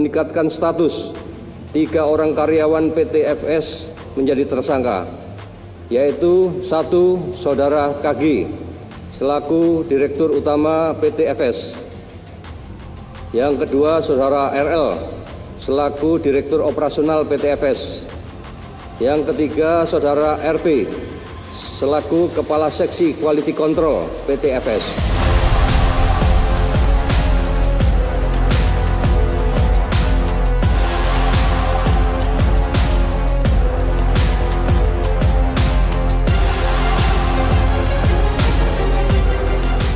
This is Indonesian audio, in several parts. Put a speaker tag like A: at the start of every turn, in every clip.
A: Meningkatkan status 3 orang karyawan PT FS menjadi tersangka, yaitu 1. Saudara KG selaku Direktur Utama PT FS. Yang kedua, Saudara RL selaku Direktur Operasional PT FS. Yang ketiga, Saudara RP selaku Kepala Seksi Quality Control PT FS.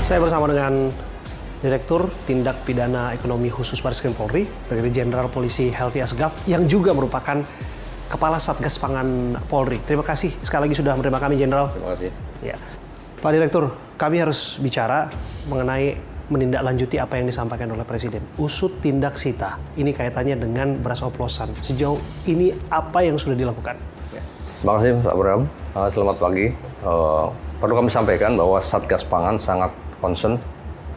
B: Saya bersama dengan Direktur Tindak Pidana Ekonomi Khusus Barreskrim Polri, Brigadier Jenderal Polisi Helvi Asgaf, yang juga merupakan Kepala Satgas Pangan Polri. Terima kasih sekali lagi sudah menerima kami, Jenderal.
A: Terima kasih.
B: Ya. Pak Direktur, kami harus bicara mengenai menindaklanjuti apa yang disampaikan oleh Presiden. Usut tindak sita, ini kaitannya dengan beras oplosan. Sejauh ini apa yang sudah dilakukan?
A: Ya. Terima kasih, Pak Bram. Selamat pagi. Perlu kami sampaikan bahwa Satgas Pangan sangat concern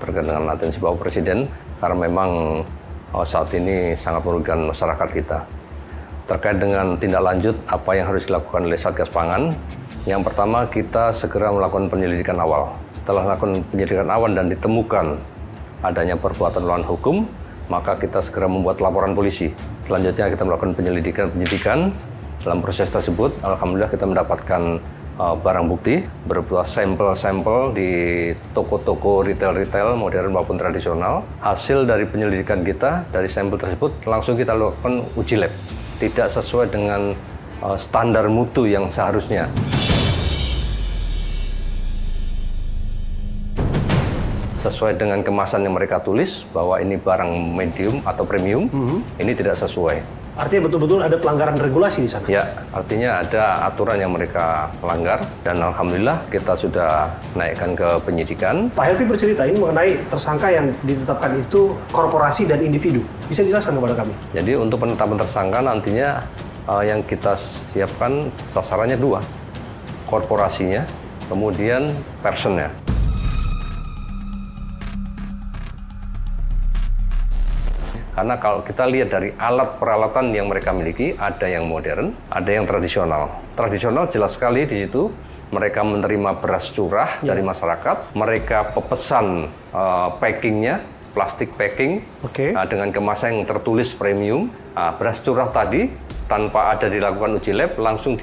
A: terkait dengan atensi Bapak Presiden karena memang saat ini sangat merugikan masyarakat kita. Terkait dengan tindak lanjut apa yang harus dilakukan oleh Satgas Pangan, yang pertama kita segera melakukan penyelidikan awal. Setelah melakukan penyelidikan awal dan ditemukan adanya perbuatan melawan hukum, maka kita segera membuat laporan polisi. Selanjutnya kita melakukan penyidikan. Dalam proses tersebut, alhamdulillah kita mendapatkan barang bukti berupa sampel-sampel di toko-toko retail modern maupun tradisional. Hasil dari penyelidikan kita dari sampel tersebut langsung kita lakukan uji lab. Tidak sesuai dengan standar mutu yang seharusnya. Sesuai dengan kemasan yang mereka tulis bahwa ini barang medium atau premium, ini tidak sesuai.
B: Artinya betul-betul ada pelanggaran regulasi di sana?
A: Ya, artinya ada aturan yang mereka langgar dan alhamdulillah kita sudah naikkan ke penyidikan.
B: Pak Helvi bercerita ini mengenai tersangka yang ditetapkan itu korporasi dan individu. Bisa dijelaskan kepada kami?
A: Jadi untuk penetapan tersangka nantinya yang kita siapkan sasarannya 2. Korporasinya, kemudian personnya. Karena kalau kita lihat dari alat peralatan yang mereka miliki, ada yang modern, ada yang tradisional. Tradisional jelas sekali di situ, mereka menerima beras curah dari masyarakat, mereka pepesan packingnya, plastik packing, dengan kemasan yang tertulis premium. Beras curah tadi, tanpa ada dilakukan uji lab, langsung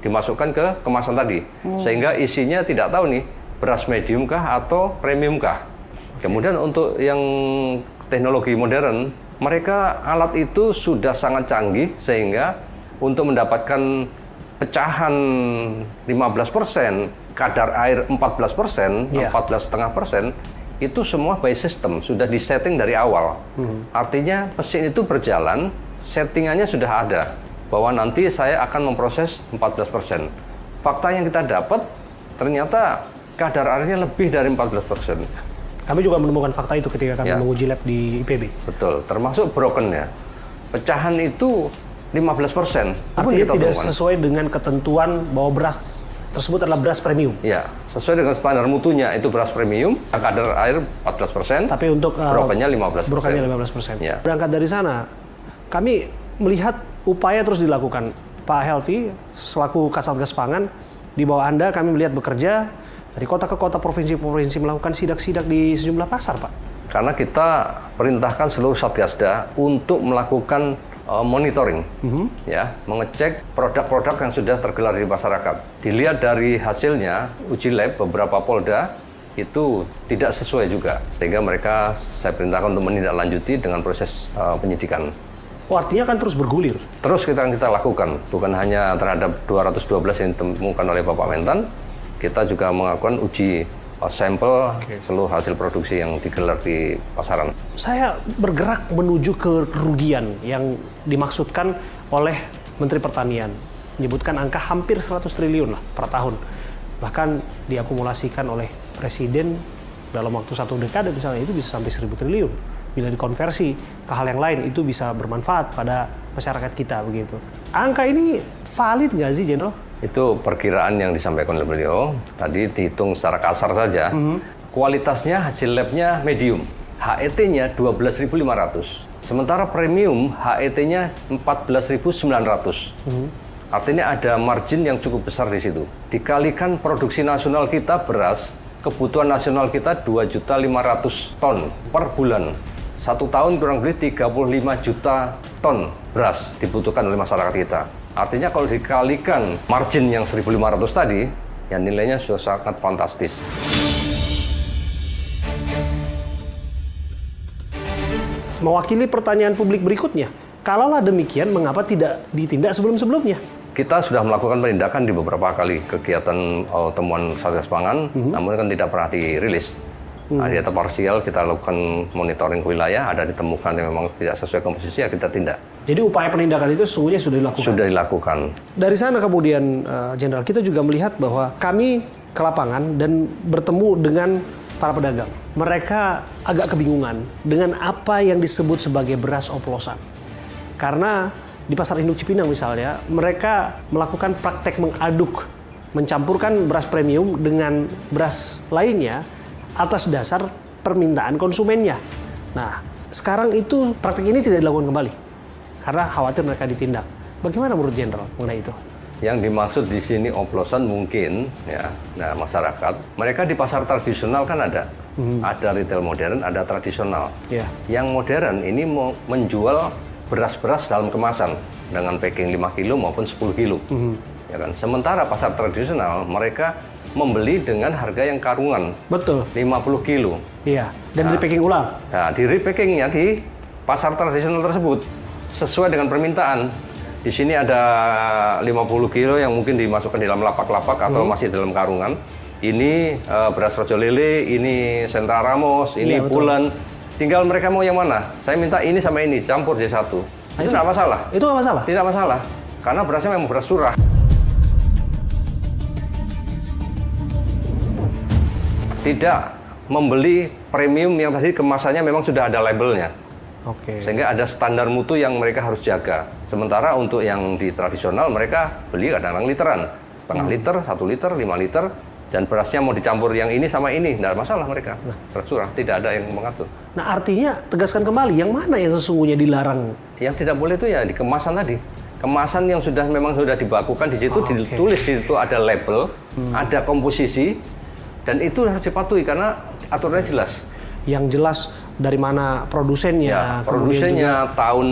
A: dimasukkan ke kemasan tadi. Sehingga isinya tidak tahu nih, beras medium kah atau premium kah. Kemudian untuk yang teknologi modern, mereka alat itu sudah sangat canggih sehingga untuk mendapatkan pecahan 15%, kadar air 14%, 14,5%, itu semua by system, sudah disetting dari awal. Artinya mesin itu berjalan, settingannya sudah ada, bahwa nanti saya akan memproses 14%. Fakta yang kita dapat, ternyata kadar airnya lebih dari 14%.
B: Kami juga menemukan fakta itu ketika kami menguji lab di IPB.
A: Betul, termasuk broken-nya. Pecahan itu 15%.
B: Artinya tidak sesuai dengan ketentuan bahwa beras tersebut adalah beras premium.
A: Ya, sesuai dengan standar mutunya itu beras premium, kadar air 14%.
B: Tapi untuk
A: broken-nya 15%.
B: Broken-nya 15%.
A: Ya.
B: Berangkat dari sana, kami melihat upaya terus dilakukan. Pak Helvi, selaku Kasatgas Pangan, di bawah Anda kami melihat bekerja dari kota ke kota, provinsi-provinsi melakukan sidak-sidak di sejumlah pasar, Pak.
A: Karena kita perintahkan seluruh Satgasda untuk melakukan monitoring, mengecek produk-produk yang sudah tergelar di masyarakat. Dilihat dari hasilnya, uji lab beberapa Polda itu tidak sesuai juga. Sehingga mereka saya perintahkan untuk menindaklanjuti dengan proses penyidikan.
B: Oh, artinya kan terus bergulir?
A: Terus kita lakukan, bukan hanya terhadap 212 yang ditemukan oleh Bapak Mentan, kita juga melakukan uji sampel seluruh hasil produksi yang digelar di pasaran. Saya
B: bergerak menuju kerugian yang dimaksudkan oleh Menteri Pertanian. Menyebutkan angka hampir 100 triliun lah per tahun. Bahkan diakumulasikan oleh Presiden dalam waktu 1 dekade misalnya itu bisa sampai 1.000 triliun. Bila dikonversi ke hal yang lain itu bisa bermanfaat pada masyarakat kita begitu. Angka ini valid nggak sih, Jenderal?
A: Itu perkiraan yang disampaikan oleh beliau. Tadi dihitung secara kasar saja. Kualitasnya hasil labnya medium. HET-nya 12.500. Sementara premium HET-nya 14.900. Artinya ada margin yang cukup besar di situ. Dikalikan produksi nasional kita beras, kebutuhan nasional kita 2.500.000 ton per bulan. 1 tahun kurang lebih 35 juta ton beras dibutuhkan oleh masyarakat kita. Artinya kalau dikalikan margin yang 1.500 tadi, ya nilainya sudah sangat fantastis.
B: Mewakili pertanyaan publik berikutnya, kalaulah demikian, mengapa tidak ditindak sebelum-sebelumnya?
A: Kita sudah melakukan penindakan di beberapa kali kegiatan temuan Satgas Pangan, namun kan tidak pernah dirilis. Nah, di data parsial kita lakukan monitoring ke wilayah, ada ditemukan yang memang tidak sesuai komposisi, ya kita tindak.
B: Jadi upaya penindakan itu sesungguhnya sudah dilakukan?
A: Sudah dilakukan.
B: Dari sana kemudian, Jenderal, kita juga melihat bahwa kami ke lapangan dan bertemu dengan para pedagang. Mereka agak kebingungan dengan apa yang disebut sebagai beras oplosan. Karena di Pasar Induk Cipinang misalnya, mereka melakukan praktek mengaduk, mencampurkan beras premium dengan beras lainnya atas dasar permintaan konsumennya. Nah, sekarang itu praktek ini tidak dilakukan kembali karena khawatir mereka ditindak. Bagaimana menurut Jenderal mengenai itu?
A: Yang dimaksud di sini oplosan mungkin ya, nah masyarakat mereka di pasar tradisional kan ada retail modern, ada tradisional.
B: Yeah.
A: Yang modern ini mau menjual beras-beras dalam kemasan dengan packing 5 kilo maupun 10 kilo. Ya kan? Sementara pasar tradisional mereka membeli dengan harga yang karungan.
B: Betul.
A: 50 kilo.
B: Iya, dan di packing ulang.
A: Nah, di repackingnya di pasar tradisional tersebut sesuai dengan permintaan. Di sini ada 50 kilo yang mungkin dimasukkan di dalam lapak-lapak atau masih dalam karungan. Ini beras Rojo Lele, ini Sentra Ramos, ini Pulen. Tinggal mereka mau yang mana. Saya minta ini sama ini, campur jadi satu. Itu tidak masalah.
B: Itu nggak masalah?
A: Tidak masalah. Karena berasnya memang beras curah. Tidak membeli premium yang tadi kemasannya memang sudah ada labelnya.
B: Oke.
A: Sehingga ada standar mutu yang mereka harus jaga. Sementara untuk yang di tradisional mereka beli kadang-kadang literan. Setengah liter, 1 liter, 5 liter. Dan berasnya mau dicampur yang ini sama ini. Tidak masalah mereka. Beras curah, tidak ada yang mengatur.
B: Nah, artinya tegaskan kembali, yang mana yang sesungguhnya dilarang?
A: Yang tidak boleh itu ya di kemasan tadi. Kemasan yang memang sudah dibakukan di situ, ditulis di situ ada label, ada komposisi. Dan itu harus dipatuhi karena aturannya jelas.
B: Yang jelas dari mana produsennya,
A: produsennya, tahun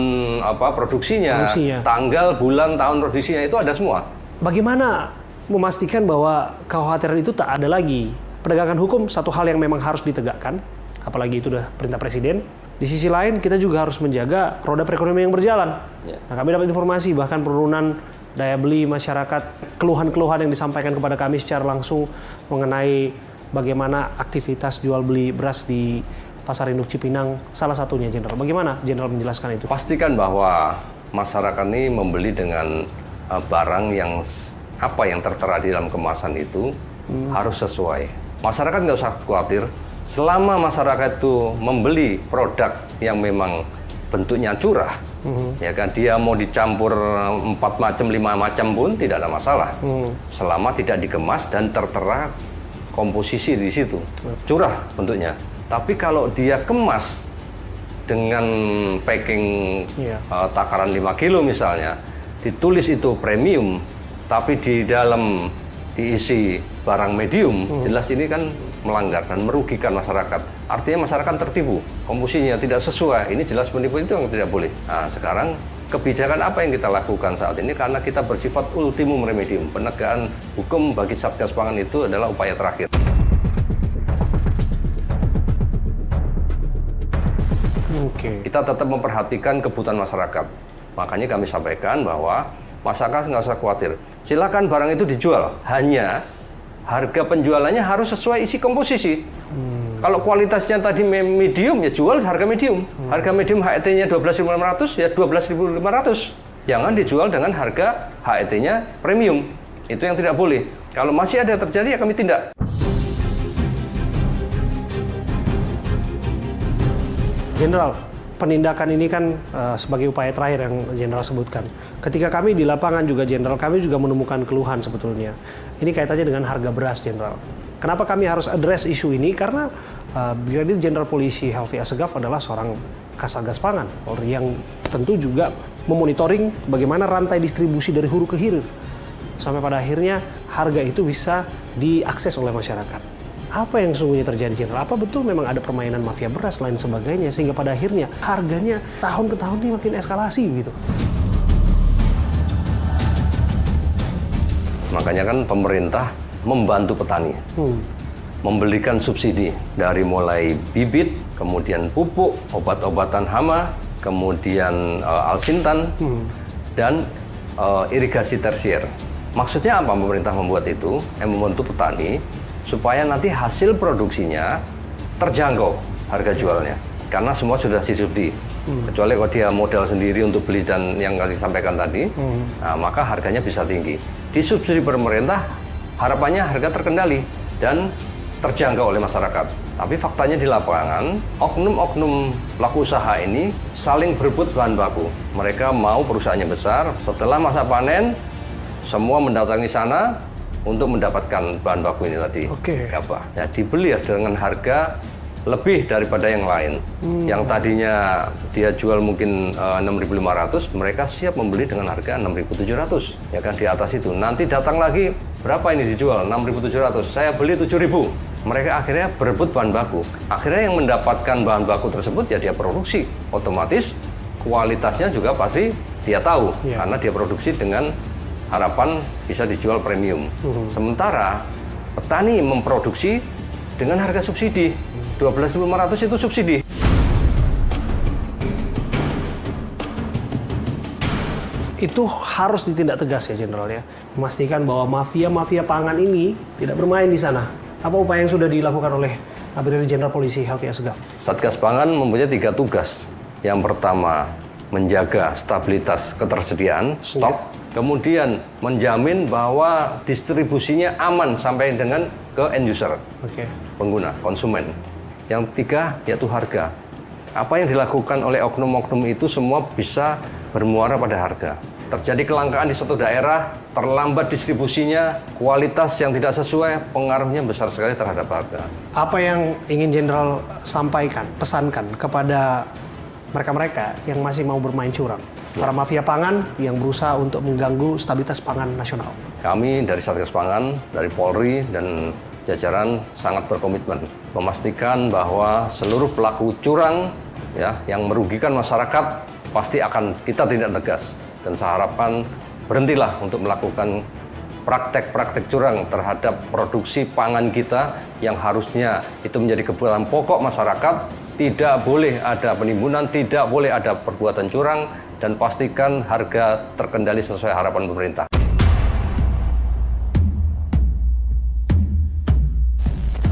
A: produksinya, tanggal, bulan, tahun produksinya itu ada semua.
B: Bagaimana memastikan bahwa kekhawatiran itu tak ada lagi? Penegakan hukum satu hal yang memang harus ditegakkan, apalagi itu udah perintah presiden. Di sisi lain kita juga harus menjaga roda perekonomian yang berjalan. Nah, kami dapat informasi bahkan penurunan daya beli masyarakat, keluhan-keluhan yang disampaikan kepada kami secara langsung mengenai bagaimana aktivitas jual beli beras di Pasar Induk Cipinang, salah satunya, Jenderal. Bagaimana Jenderal menjelaskan itu?
A: Pastikan bahwa masyarakat ini membeli dengan barang yang apa yang tertera di dalam kemasan itu harus sesuai. Masyarakat nggak usah khawatir, selama masyarakat itu membeli produk yang memang bentuknya curah, ya kan, dia mau dicampur 4 macam, 5 macam pun tidak ada masalah, selama tidak dikemas dan tertera komposisi di situ, curah bentuknya. Tapi kalau dia kemas dengan packing takaran 5 kilo misalnya, ditulis itu premium, tapi di dalam diisi barang medium, jelas ini kan melanggar dan merugikan masyarakat. Artinya masyarakat tertipu, komposisinya tidak sesuai, ini jelas penipu, itu yang tidak boleh. Nah, sekarang kebijakan apa yang kita lakukan saat ini, karena kita bersifat ultimum remedium. Penegakan hukum bagi Satgas Pangan itu adalah upaya terakhir. Kita tetap memperhatikan kebutuhan masyarakat. Makanya kami sampaikan bahwa masyarakat nggak usah khawatir. Silakan barang itu dijual, hanya harga penjualannya harus sesuai isi komposisi. Kalau kualitasnya tadi medium, ya jual harga medium. Harga medium HET-nya 12.500, ya 12.500. Jangan dijual dengan harga HET-nya premium. Itu yang tidak boleh. Kalau masih ada yang terjadi, ya kami tindak.
B: Jenderal, penindakan ini kan sebagai upaya terakhir yang Jenderal sebutkan. Ketika kami di lapangan juga Jenderal, kami juga menemukan keluhan sebetulnya. Ini kaitannya dengan harga beras Jenderal. Kenapa kami harus address isu ini? Karena Brigadir Jenderal Polisi Helvi Assegaf adalah seorang Kasatgas Pangan, Polri, yang tentu juga memonitoring bagaimana rantai distribusi dari hulu ke hilir. Sampai pada akhirnya harga itu bisa diakses oleh masyarakat. Apa yang sesungguhnya terjadi Jenderal? Apa betul memang ada permainan mafia beras lain sebagainya sehingga pada akhirnya harganya tahun ke tahun ini makin eskalasi gitu?
A: Makanya kan pemerintah membantu petani, memberikan subsidi dari mulai bibit, kemudian pupuk, obat-obatan hama, kemudian alsintan, dan irigasi tersier. Maksudnya apa pemerintah membuat itu? Membantu petani supaya nanti hasil produksinya terjangkau harga jualnya, karena semua sudah disubsidi. Kecuali kalau dia modal sendiri untuk beli dan yang kali sampaikan tadi, nah, maka harganya bisa tinggi. Disubsidi pemerintah, harapannya harga terkendali dan terjangkau oleh masyarakat. Tapi faktanya di lapangan, oknum-oknum pelaku usaha ini saling berebut bahan baku. Mereka mau perusahaannya besar, setelah masa panen, semua mendatangi sana untuk mendapatkan bahan baku ini tadi. Gabah. Ya, dibeli dengan harga lebih daripada yang lain. Yang tadinya dia jual mungkin 6.500, mereka siap membeli dengan harga 6.700. Ya kan, di atas itu. Nanti datang lagi, berapa ini dijual? 6.700. Saya beli 7.000. Mereka akhirnya berebut bahan baku. Akhirnya yang mendapatkan bahan baku tersebut ya dia produksi. Otomatis kualitasnya juga pasti dia tahu, karena dia produksi dengan harapan bisa dijual premium. Sementara petani memproduksi dengan harga subsidi. 12.500 itu subsidi.
B: Itu harus ditindak tegas ya Jenderal ya. Memastikan bahwa mafia-mafia pangan ini tidak bermain di sana. Apa upaya yang sudah dilakukan oleh Brigadir Jenderal Polisi Helvi Assegaf?
A: Satgas Pangan mempunyai 3 tugas. Yang pertama, menjaga stabilitas ketersediaan stok. Kemudian menjamin bahwa distribusinya aman sampai dengan ke end user, pengguna, konsumen. Yang 3 yaitu harga. Apa yang dilakukan oleh oknum-oknum itu semua bisa bermuara pada harga. Terjadi kelangkaan di suatu daerah, terlambat distribusinya, kualitas yang tidak sesuai, pengaruhnya besar sekali terhadap harga.
B: Apa yang ingin Jenderal sampaikan, pesankan kepada mereka-mereka yang masih mau bermain curang? Para mafia pangan yang berusaha untuk mengganggu stabilitas pangan nasional.
A: Kami dari Satgas Pangan, dari Polri dan jajaran sangat berkomitmen memastikan bahwa seluruh pelaku curang ya yang merugikan masyarakat pasti akan kita tindak tegas, dan saya harapkan berhentilah untuk melakukan praktek-praktek curang terhadap produksi pangan kita yang harusnya itu menjadi kebutuhan pokok masyarakat. Tidak boleh ada penimbunan, tidak boleh ada perbuatan curang, dan pastikan harga terkendali sesuai harapan pemerintah.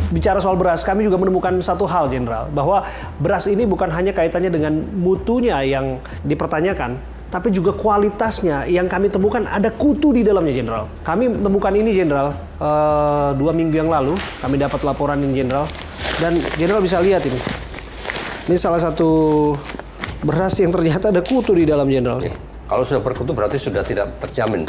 B: Bicara soal beras, kami juga menemukan satu hal, Jenderal, bahwa beras ini bukan hanya kaitannya dengan mutunya yang dipertanyakan, tapi juga kualitasnya yang kami temukan ada kutu di dalamnya, Jenderal. Kami temukan ini, Jenderal, 2 minggu yang lalu, kami dapat laporan ini, Jenderal, dan Jenderal bisa lihat ini. Ini salah satu beras yang ternyata ada kutu di dalam, Jenderal.
A: Kalau sudah berkutu berarti sudah tidak terjamin.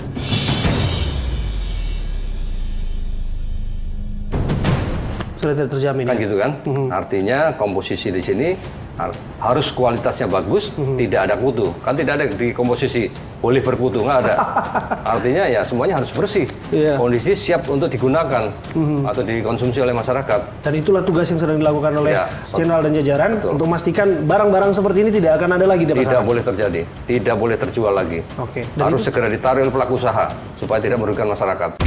B: Sudah tidak terjamin.
A: Kan gitu kan? Artinya komposisi di sini harus kualitasnya bagus, tidak ada kutu. Kan tidak ada di komposisi boleh berkutu, nggak ada. Artinya ya semuanya harus bersih. Kondisi siap untuk digunakan atau dikonsumsi oleh masyarakat. Dan
B: itulah tugas yang sedang dilakukan oleh Jenderal dan jajaran untuk memastikan barang-barang seperti ini tidak akan ada lagi di pasaran.
A: Tidak boleh terjadi, tidak boleh terjual lagi. Harus segera ditarik oleh pelaku usaha supaya tidak merugikan masyarakat.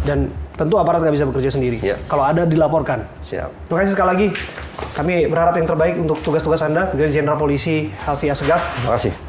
B: Dan tentu aparat nggak bisa bekerja sendiri. Kalau ada dilaporkan.
A: Siap.
B: Terima kasih sekali lagi. Kami berharap yang terbaik untuk tugas-tugas Anda, Brigadir Jenderal Polisi Helvi Assegaf.
A: Terima kasih.